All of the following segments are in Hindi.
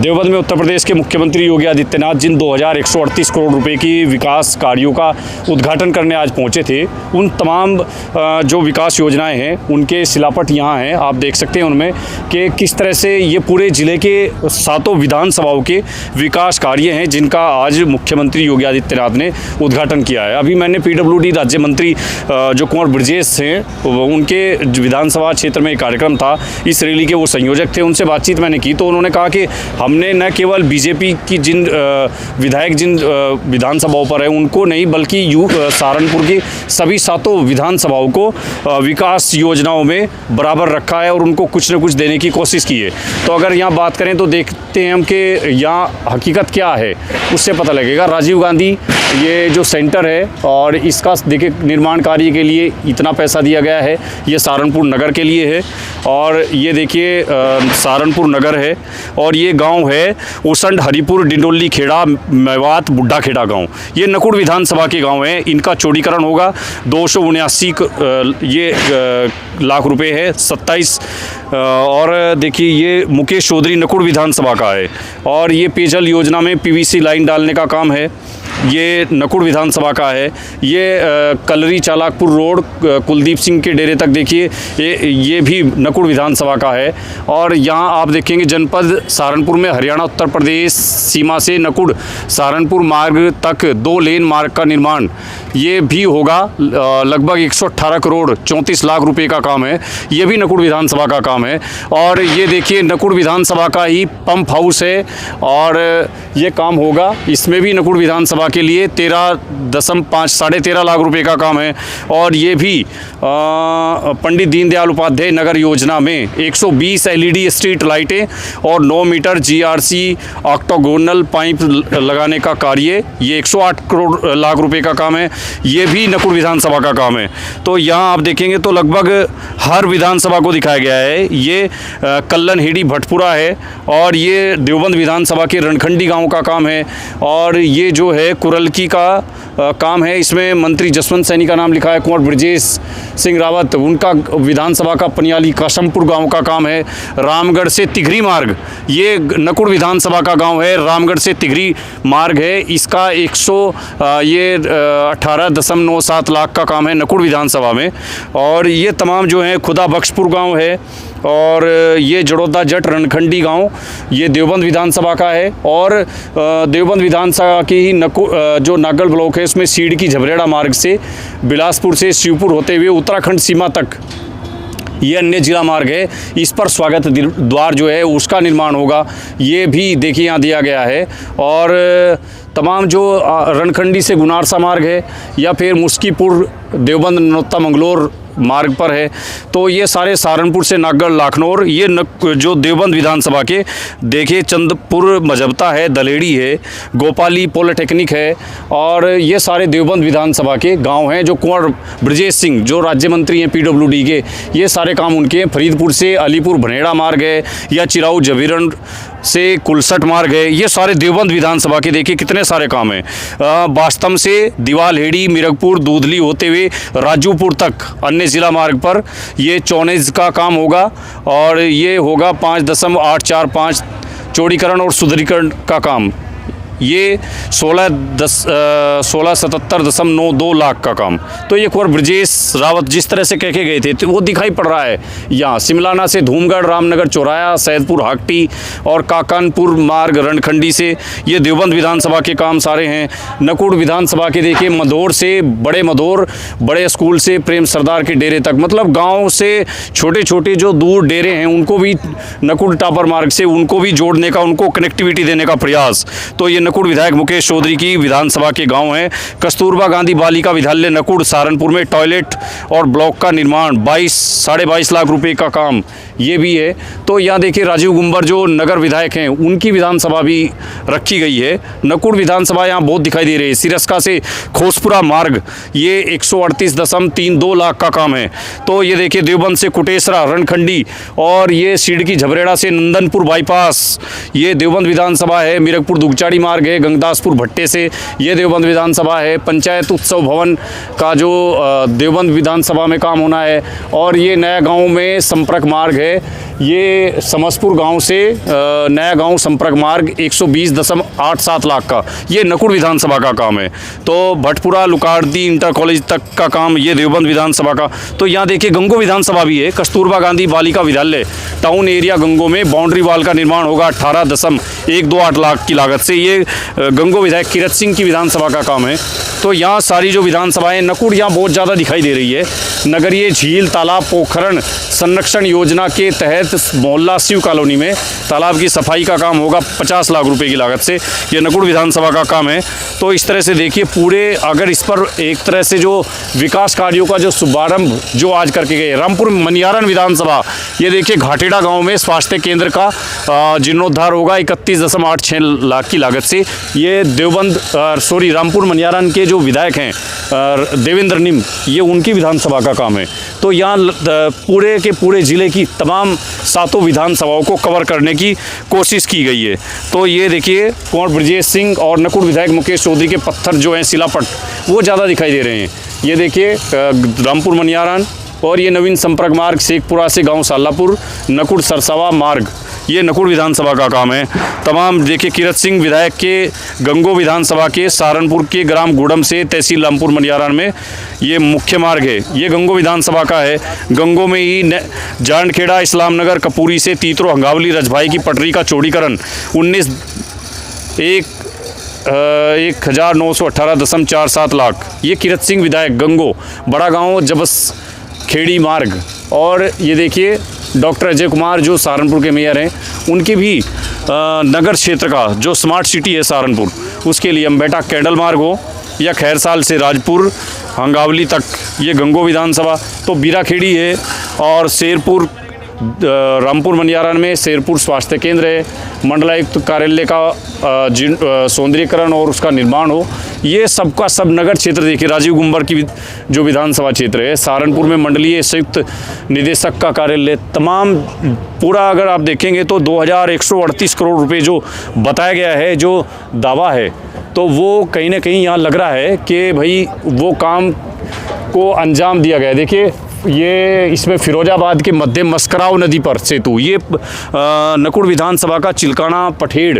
देवबंद में उत्तर प्रदेश के मुख्यमंत्री योगी आदित्यनाथ जिन 2138 करोड़ रुपए की विकास कार्यों का उद्घाटन करने आज पहुंचे थे, उन तमाम जो विकास योजनाएं हैं उनके शिलापट यहाँ हैं। आप देख सकते हैं उनमें कि किस तरह से ये पूरे ज़िले के सातों विधानसभाओं के विकास कार्य हैं जिनका आज मुख्यमंत्री योगी आदित्यनाथ ने उद्घाटन किया है। अभी मैंने PWD राज्य मंत्री जो कुंवर ब्रजेश हैं उनके विधानसभा क्षेत्र में एक कार्यक्रम था, इस रैली के वो संयोजक थे, उनसे बातचीत मैंने की तो उन्होंने कहा कि हमने न केवल बीजेपी की जिन विधायक जिन विधानसभाओं पर है उनको नहीं, बल्कि सहारनपुर की सभी सातों विधानसभाओं को विकास योजनाओं में बराबर रखा है और उनको कुछ न कुछ देने की कोशिश की है। तो अगर यहाँ बात करें तो देखते हैं हम कि यहाँ हकीकत क्या है, उससे पता लगेगा। राजीव गांधी ये जो सेंटर है और इसका देखिए निर्माण कार्य के लिए इतना पैसा दिया गया है, ये सहारनपुर नगर के लिए है। और ये देखिए सहारनपुर नगर है और ये गांव है उसंड हरिपुर डिंडोली खेड़ा मेवात बुड्ढा खेड़ा गांव। ये नकुड़ विधानसभा के गांव हैं। इनका चौड़ीकरण होगा 279 लाख रुपए है 27। और देखिए ये मुकेश चौधरी नकुड़ विधानसभा का है और ये पेयजल योजना में PVC लाइन डालने का काम है, ये नकुड़ विधानसभा का है। ये कलरी चालाकपुर रोड कुलदीप सिंह के डेरे तक देखिए ये भी नकुड़ विधानसभा का है। और यहाँ आप देखेंगे जनपद सहारनपुर में हरियाणा उत्तर प्रदेश सीमा से नकुड़ सहारनपुर मार्ग तक 2 लेन मार्ग का निर्माण ये भी होगा। लगभग 118 करोड़ 34 लाख रुपए का काम है, ये भी नकुड़ विधानसभा का काम है। और ये देखिए नकुड़ विधानसभा का ही पंप हाउस है और ये काम होगा, इसमें भी नकुड़ विधानसभा के लिए 13.5 लाख रुपए का काम है। और ये भी पंडित दीनदयाल उपाध्याय नगर योजना में 120 LED स्ट्रीट लाइटें और 9 मीटर GRC ऑक्टोगोनल पाइप लगाने का कार्य, ये 108 करोड़ लाख रुपए का काम है, ये भी नकुड़ विधानसभा का काम है। तो यहाँ आप देखेंगे तो लगभग हर विधानसभा को दिखाया गया है। ये कल्लन हेड़ी भटपुरा है और ये देवबंद विधानसभा के रणखंडी गांव का काम है। और ये जो है कुरलकी का काम है, इसमें मंत्री जसवंत सैनी का नाम लिखा है, कुंवर ब्रजेश सिंह रावत उनका विधानसभा का पनियाली काशमपुर गांव का काम है। रामगढ़ से तिघरी मार्ग, ये नकुड़ विधानसभा का गांव है, रामगढ़ से तिघरी मार्ग है, इसका 18.97 लाख का काम है नकुड़ विधानसभा में। और ये तमाम जो है खुदा बख्शपुर गांव है और ये जड़ौदा जट रणखंडी गांव ये देवबंद विधानसभा का है। और देवबंद विधानसभा की ही जो नागल ब्लॉक है उसमें सीडकी झबरेड़ा मार्ग से बिलासपुर से शिवपुर होते हुए उत्तराखंड सीमा तक ये अन्य जिला मार्ग है, इस पर स्वागत द्वार जो है उसका निर्माण होगा, ये भी देखिए यहाँ दिया गया है। और तमाम जो रणखंडी से गुनारसा मार्ग है या फिर मुस्कीपुर देवबंद नौता मंगलोर मार्ग पर है, तो ये सारे सहारनपुर से नागढ़ लाखनौर ये जो देवबंद विधानसभा के देखिए चंदपुर मजबता है, दलेड़ी है, गोपाली पॉलिटेक्निक है और ये सारे देवबंद विधानसभा के गांव हैं। जो कुंवर ब्रजेश सिंह जो राज्य मंत्री हैं PWD के, ये सारे काम उनके हैं। फरीदपुर से अलीपुर भनेड़ा मार्ग है या चिराऊ जबीरन से कुलसट मार्ग है, ये सारे देवबंद विधानसभा के देखिए कितने सारे काम हैं। बास्तम से दीवाल हेड़ी मिरगपुर दूधली होते हुए राजूपुर तक अन्य जिला मार्ग पर ये 14 का काम होगा और ये होगा 5.845 चौड़ीकरण और सुदृढ़ीकरण का काम, ये 1677.92 लाख का काम। तो ये कुंवर ब्रजेश रावत जिस तरह से कह के गए थे तो वो दिखाई पड़ रहा है यहाँ सिमलाना से धूमगढ़ रामनगर चौराया सैदपुर हाकटी और काकानपुर मार्ग रणखंडी से ये देवबंद विधानसभा के काम सारे हैं। नकुड़ विधानसभा के देखिए मदौर से मदौर बड़े स्कूल से प्रेम सरदार के डेरे तक, मतलब गाँव से छोटे छोटे जो दूर डेरे हैं उनको भी नकुड़ टापर मार्ग से उनको भी जोड़ने का, उनको कनेक्टिविटी देने का प्रयास। तो ये नकुड़ विधायक मुकेश चौधरी की विधानसभा के गांव हैं। कस्तूरबा गांधी बालिका विद्यालय नकुड़ सहारनपुर में टॉयलेट और ब्लॉक का निर्माण 22.5 लाख रुपए का काम ये भी है। तो यहाँ देखिए राजीव गुंबर जो नगर विधायक हैं उनकी विधानसभा भी रखी गई है। नकुड़ विधानसभा यहाँ बहुत दिखाई दे रही है। सिरस्का से खोसपुरा मार्ग ये 138.32 लाख का काम है। तो ये देखिए देवबंद से कुटेसरा रणखंडी और ये सीडकी झबरेड़ा से नंदनपुर बाईपास ये देवबंद विधानसभा है। मिरगपुर दुगचाड़ी मार्ग मार्ग है गंगदासपुर भट्टे से, ये देवबंद विधानसभा है। पंचायत उत्सव भवन का जो देवबंद विधानसभा में काम होना है। और ये नया गांव में संपर्क मार्ग है, ये समसपुर गांव से नया गांव संपर्क मार्ग 120.87 लाख का, ये नकुड़ विधानसभा का काम है। तो भटपुरा लुकार्दी इंटर कॉलेज तक का काम ये देवबंद विधानसभा का। तो यहाँ देखिए गंगो विधानसभा भी है, कस्तूरबा गांधी बालिका विद्यालय टाउन एरिया गंगो में बाउंड्री वाल का निर्माण होगा 18.128 लाख की लागत से। ये गंगो विधायक कीरत सिंह की विधानसभा का काम है। तो यहाँ सारी जो विधानसभाएं, नकुड़ यहाँ बहुत ज़्यादा दिखाई दे रही है। नगरीय झील तालाब पोखरण संरक्षण योजना के तहत मोहल्ला शिव कॉलोनी में तालाब की सफाई का काम होगा 50 लाख रुपए की लागत से, ये नकुड़ विधानसभा का काम है। तो इस तरह से देखिए पूरे, अगर इस पर एक तरह से जो विकास कार्यों का जो शुभारंभ जो आज करके गए, रामपुर मनियारन विधानसभा, ये देखिए घाटेड़ा गांव में स्वास्थ्य केंद्र का जीर्णोद्धार होगा 31.86 लाख की लागत से। ये देवबंद रामपुर मनियारन के जो विधायक हैं देवेंद्र निम, ये उनकी विधानसभा का काम है। तो यहाँ पूरे के पूरे ज़िले की तमाम 7 विधानसभाओं को कवर करने की कोशिश की गई है। तो ये देखिए कुंवर ब्रजेश सिंह और नकुड़ विधायक मुकेश चौधरी के पत्थर जो हैं शिलापट, वो ज़्यादा दिखाई दे रहे हैं। ये देखिए रामपुर मनियारन, और ये नवीन संपर्क मार्ग शेखपुरा से गांव सालापुर नकुड़ सरसावा मार्ग, ये नकुड़ विधानसभा का काम है। तमाम देखिए कीरत सिंह विधायक के गंगो विधानसभा के सहारनपुर के ग्राम गुड़म से तहसील रामपुर मनियारन में ये मुख्य मार्ग है, ये गंगो विधानसभा का है। गंगो में ही जांडखेड़ा इस्लाम नगर कपूरी से तीतरो हंगावली रजभाई की पटरी का चौड़ीकरण 1918.47 लाख, ये कीरत सिंह विधायक गंगो बड़ा गांव जबस खेड़ी मार्ग। और ये देखिए डॉक्टर अजय कुमार जो सहारनपुर के मेयर हैं, उनके भी नगर क्षेत्र का जो स्मार्ट सिटी है सहारनपुर, उसके लिए अम्बेटा कैडल मार्ग हो या खैरसाल से राजपुर हंगावली तक, ये गंगो विधानसभा। तो बीराखेड़ी है और शेरपुर रामपुर मनियारन में शेरपुर स्वास्थ्य केंद्र है। मंडलायुक्त कार्यालय का सौंदर्यीकरण और उसका निर्माण हो, ये सबका सब नगर क्षेत्र देखिए। राजीव गुंबर की जो विधानसभा क्षेत्र है, सहारनपुर में मंडलीय संयुक्त निदेशक का कार्यालय, तमाम पूरा अगर आप देखेंगे तो 2138 करोड़ रुपए जो बताया गया है, जो दावा है, तो वो कहीं ना कहीं यहाँ लग रहा है कि भाई वो काम को अंजाम दिया गया है। देखिए ये इसमें फिरोजाबाद के मध्य मस्कराव नदी पर सेतु, ये नकुड़ विधानसभा का चिलकाना पठेड़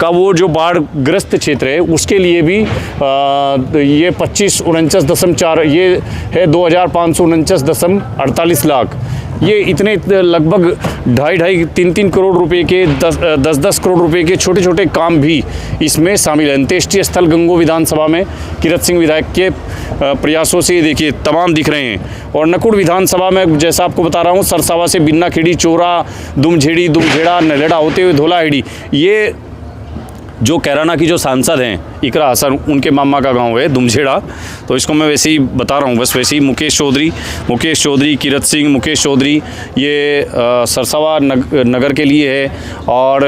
का वो जो बाढ़ ग्रस्त क्षेत्र है, उसके लिए भी ये 2549.4, ये है 2549.48 लाख। ये इतने लगभग 2.5-3 करोड़ रुपए के 10-10 करोड़ रुपए के छोटे छोटे काम भी इसमें शामिल हैं। अंत्येष्टि स्थल गंगो विधानसभा में कीरत सिंह विधायक के प्रयासों से देखिए तमाम दिख रहे हैं। और नकुड़ विधानसभा में जैसा आपको बता रहा हूँ, सरसावा से बिन्ना खेड़ी, चोरा, दुमझेड़ा, नलेड़ा होते हुए धोलाहेड़ी, ये जो कैराना की जो सांसद हैं इकरा हसन, उनके मामा का गांव है दुमझेड़ा। तो इसको मैं वैसे ही बता रहा हूँ, बस वैसे ही मुकेश चौधरी, कीरत सिंह, मुकेश चौधरी, ये सरसावा नगर के लिए है। और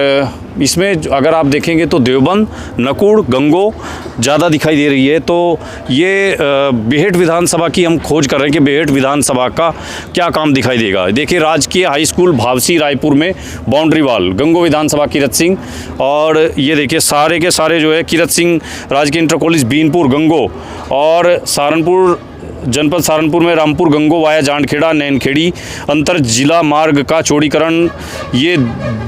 इसमें अगर आप देखेंगे तो देवबंद, नकुड़, गंगो ज़्यादा दिखाई दे रही है। तो ये बेहट विधानसभा की हम खोज कर रहे हैं कि बेहट विधानसभा का क्या काम दिखाई देगा। देखिए राजकीय हाई स्कूल भावसी रायपुर में बाउंड्री वाल, गंगो विधानसभा कीरत सिंह। और ये देखिए सारे के सारे जो है कीरत सिंह राजकीय इंटर कॉलेज बीनपुर गंगो, और सहारनपुर जनपद सहारनपुर में रामपुर गंगो वाया जांडखेड़ा नैनखेड़ी अंतर जिला मार्ग का चौड़ीकरण, ये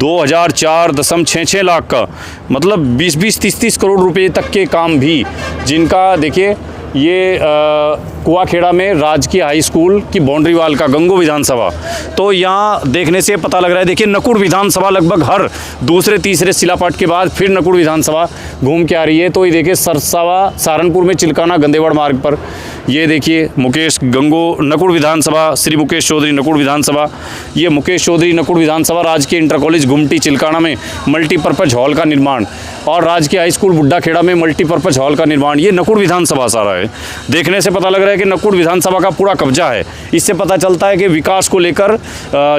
2004.66 लाख का, मतलब 20-30 करोड़ रुपए तक के काम भी, जिनका देखिए ये कुआखेड़ा में राजकीय हाई स्कूल की बाउंड्री वाल का गंगो विधानसभा। तो यहाँ देखने से पता लग रहा है, देखिए नकुड़ विधानसभा लगभग हर दूसरे तीसरे शिलापाट के बाद फिर नकुड़ विधानसभा घूम के आ रही है। तो ये देखिए सरसावा सहारनपुर में चिलकाना गंदेवाड़ मार्ग पर, ये देखिए मुकेश गंगो नकुड़ विधानसभा, श्री मुकेश चौधरी नकुड़ विधानसभा, ये मुकेश चौधरी नकुड़ विधानसभा, राजकीय इंटर कॉलेज गुमटी चिलकाना में मल्टीपर्पज़ हॉल का निर्माण, और राजकीय हाई स्कूल बुड्ढाखेड़ा में मल्टीपर्पज़ हॉल का निर्माण, ये नकुड़ विधानसभा सारा है। देखने से पता लग रहा है कि नकुड़ विधानसभा का पूरा कब्जा है। इससे पता चलता है कि विकास को लेकर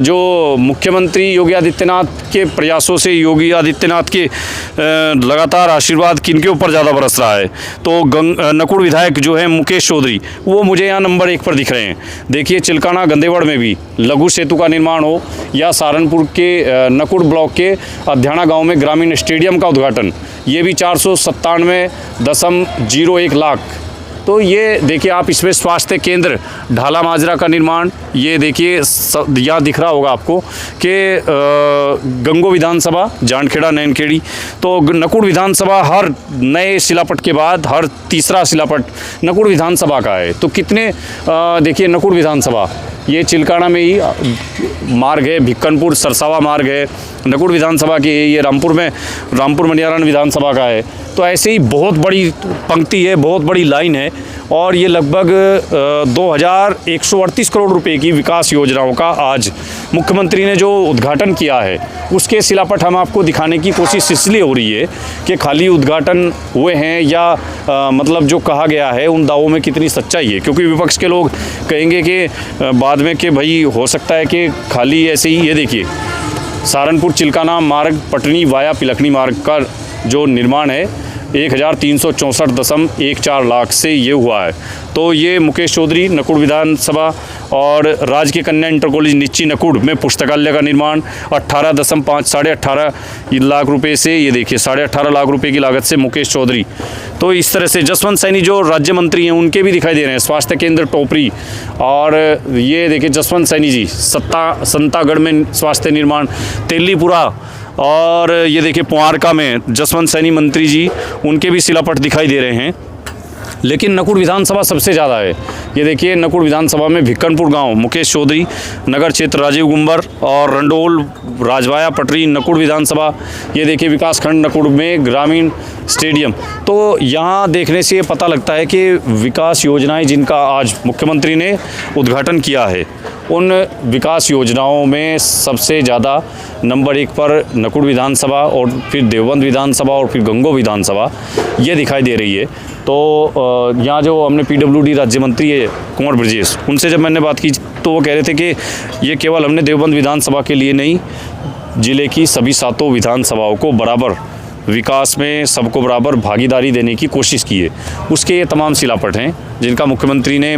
जो मुख्यमंत्री योगी आदित्यनाथ के प्रयासों से, योगी आदित्यनाथ के लगातार आशीर्वाद किनके ऊपर ज़्यादा बरस रहा है। तो नकुड़ विधायक जो है मुकेश चौधरी, वो मुझे यहाँ नंबर 1 पर दिख रहे हैं। देखिए चिलकाना गंदेवड़ में भी लघु सेतु का निर्माण हो, या सहारनपुर के नकुड़ ब्लॉक के अध्याना गाँव में ग्रामीण स्टेडियम का उद्घाटन, ये भी 497.01 लाख। तो ये देखिए आप, इसमें स्वास्थ्य केंद्र ढाला माजरा का निर्माण, ये देखिए यहाँ दिख रहा होगा आपको कि गंगो विधानसभा जांडखेड़ा नैनखेड़ी। तो नकुड़ विधानसभा हर नए शिलापट के बाद हर तीसरा शिलापट नकुड़ विधानसभा का है। तो कितने देखिए नकुड़ विधानसभा, ये चिलकाना में ही मार्ग है, भिक्कनपुर सरसावा मार्ग है नकुड़ विधानसभा की, ये रामपुर मनियारण विधानसभा का है। तो ऐसे ही बहुत बड़ी पंक्ति है, बहुत बड़ी लाइन है। और ये लगभग 2138 करोड़ रुपए की विकास योजनाओं का आज मुख्यमंत्री ने जो उद्घाटन किया है, उसके शिलापट हम आपको दिखाने की कोशिश इसलिए हो रही है कि खाली उद्घाटन हुए हैं या मतलब जो कहा गया है उन दावों में कितनी सच्चाई है। क्योंकि विपक्ष के लोग कहेंगे कि बाद में कि भाई हो सकता है कि खाली ऐसे ही। ये देखिए सहारनपुर चिलकाना मार्ग पटनी वाया पिलखनी मार्ग का जो निर्माण है 1364.14 लाख से ये हुआ है। तो ये मुकेश चौधरी नकुड़ विधानसभा और राजकीय कन्या इंटर कॉलेज निच्ची नकुड़ में पुस्तकालय का निर्माण 18.5 लाख रुपए से, ये देखिए 18.5 लाख रुपए की लागत से मुकेश चौधरी। तो इस तरह से जसवंत सैनी जो राज्य मंत्री हैं उनके भी दिखाई दे रहे हैं, स्वास्थ्य केंद्र टोपरी। और ये देखिए जसवंत सैनी जी संतागढ़ में स्वास्थ्य निर्माण, तेलीपुरा, और ये देखिए पुआरका में जसवंत सैनी मंत्री जी, उनके भी शिलापट दिखाई दे रहे हैं। लेकिन नकुड़ विधानसभा सबसे ज़्यादा है। ये देखिए नकुड़ विधानसभा में भिक्कनपुर गांव मुकेश चौधरी, नगर क्षेत्र राजीव गुंबर और रंडोल राजवाया पटरी नकुड़ विधानसभा। ये देखिए विकासखंड नकुड़ में ग्रामीण स्टेडियम। तो यहाँ देखने से ये पता लगता है कि विकास योजनाएं जिनका आज मुख्यमंत्री ने उद्घाटन किया है, उन विकास योजनाओं में सबसे ज़्यादा नंबर 1 पर नकुड़ विधानसभा और फिर देवबंद विधानसभा और फिर गंगो विधानसभा ये दिखाई दे रही है। तो यहाँ जो हमने PWD राज्य मंत्री है कुंवर ब्रजेश, उनसे जब मैंने बात की तो वो कह रहे थे कि ये केवल हमने देवबंद विधानसभा के लिए नहीं, ज़िले की सभी 7 विधानसभाओं को बराबर विकास में सबको बराबर भागीदारी देने की कोशिश की है। उसके ये तमाम शिलापट हैं जिनका मुख्यमंत्री ने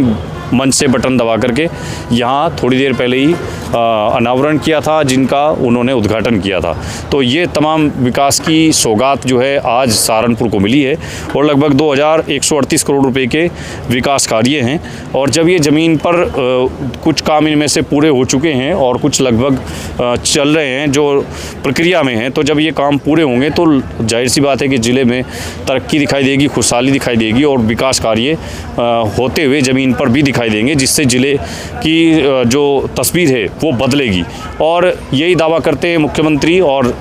मंच से बटन दबा करके यहाँ थोड़ी देर पहले ही अनावरण किया था, जिनका उन्होंने उद्घाटन किया था। तो ये तमाम विकास की सौगात जो है आज सहारनपुर को मिली है और लगभग 2138 करोड़ रुपए के विकास कार्य हैं। और जब ये ज़मीन पर कुछ काम इनमें से पूरे हो चुके हैं और कुछ लगभग चल रहे हैं जो प्रक्रिया में हैं, तो जब ये काम पूरे होंगे तो जाहिर सी बात है कि ज़िले में तरक्की दिखाई देगी, खुशहाली दिखाई देगी और विकास कार्य होते हुए ज़मीन पर भी दिखाई देंगे, जिससे ज़िले की जो तस्वीर है वो बदलेगी। और यही दावा करते हैं मुख्यमंत्री और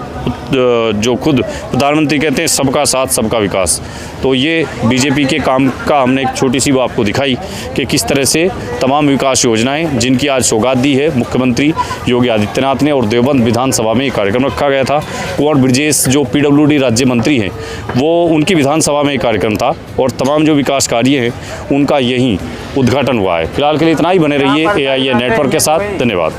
जो खुद प्रधानमंत्री कहते हैं सबका साथ सबका विकास। तो ये बीजेपी के काम का हमने एक छोटी सी वो आपको दिखाई कि किस तरह से तमाम विकास योजनाएं जिनकी आज सौगात दी है मुख्यमंत्री योगी आदित्यनाथ ने। और देवबंद विधानसभा में ये कार्यक्रम रखा गया था। कुंवर ब्रजेश जो PWD राज्य मंत्री हैं वो उनकी विधानसभा में एक कार्यक्रम था और तमाम जो विकास कार्य हैं उनका यहीं उद्घाटन हुआ है। फिलहाल के लिए इतना ही। बने रहिए AIA नेटवर्क के साथ। धन्यवाद।